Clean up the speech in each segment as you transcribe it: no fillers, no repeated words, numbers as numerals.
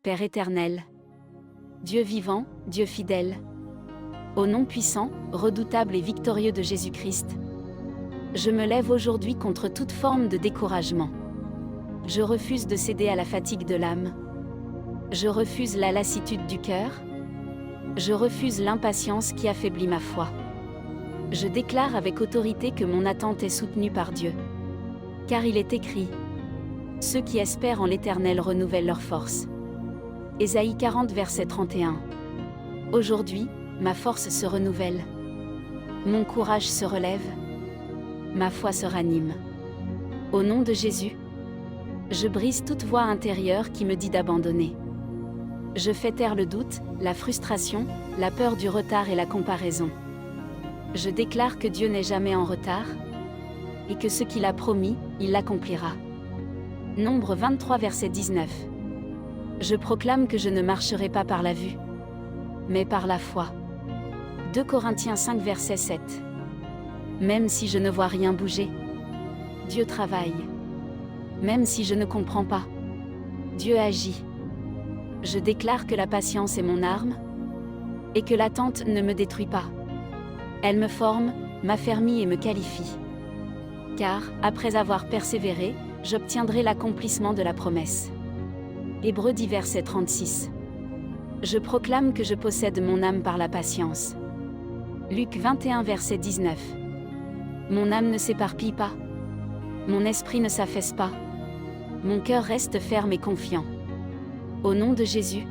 Père éternel, Dieu vivant, Dieu fidèle, au nom puissant, redoutable et victorieux de Jésus-Christ, je me lève aujourd'hui contre toute forme de découragement. Je refuse de céder à la fatigue de l'âme. Je refuse la lassitude du cœur. Je refuse l'impatience qui affaiblit ma foi. Je déclare avec autorité que mon attente est soutenue par Dieu. Car il est écrit: ceux qui espèrent en l'Éternel renouvellent leur force. Ésaïe 40 verset 31. Aujourd'hui, ma force se renouvelle. Mon courage se relève. Ma foi se ranime. Au nom de Jésus, je brise toute voix intérieure qui me dit d'abandonner. Je fais taire le doute, la frustration, la peur du retard et la comparaison. Je déclare que Dieu n'est jamais en retard, et que ce qu'il a promis, il l'accomplira. Nombre 23 verset 19. Je proclame que je ne marcherai pas par la vue, mais par la foi. 2 Corinthiens 5 verset 7. Même si je ne vois rien bouger, Dieu travaille. Même si je ne comprends pas, Dieu agit. Je déclare que la patience est mon arme, et que l'attente ne me détruit pas. Elle me forme, m'affermit et me qualifie. Car, après avoir persévéré, j'obtiendrai l'accomplissement de la promesse. Hébreux 10 verset 36. Je proclame que je possède mon âme par la patience. Luc 21 verset 19. Mon âme ne s'éparpille pas. Mon esprit ne s'affaisse pas. Mon cœur reste ferme et confiant. Au nom de Jésus,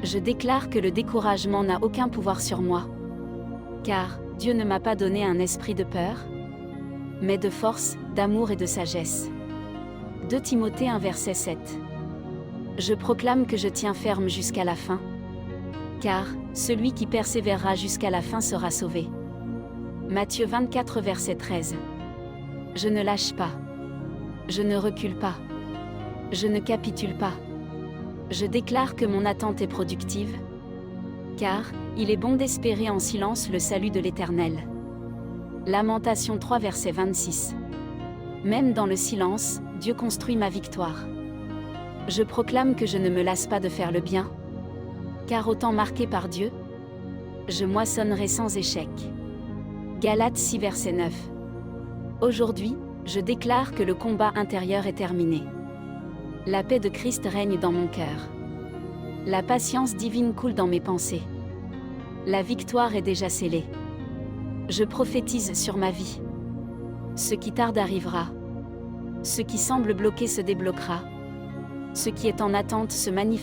je déclare que le découragement n'a aucun pouvoir sur moi. Car Dieu ne m'a pas donné un esprit de peur, mais de force, d'amour et de sagesse. 2 Timothée 1 verset 7. Je proclame que je tiens ferme jusqu'à la fin, car celui qui persévérera jusqu'à la fin sera sauvé. Matthieu 24 verset 13. Je ne lâche pas. Je ne recule pas. Je ne capitule pas. Je déclare que mon attente est productive, car il est bon d'espérer en silence le salut de l'Éternel. Lamentation 3 verset 26. Même dans le silence, Dieu construit ma victoire. Je proclame que je ne me lasse pas de faire le bien, car au temps marqué par Dieu, je moissonnerai sans échec. Galates 6 verset 9. Aujourd'hui, je déclare que le combat intérieur est terminé. La paix de Christ règne dans mon cœur. La patience divine coule dans mes pensées. La victoire est déjà scellée. Je prophétise sur ma vie. Ce qui tarde arrivera. Ce qui semble bloqué se débloquera. Ce qui est en attente se manifeste.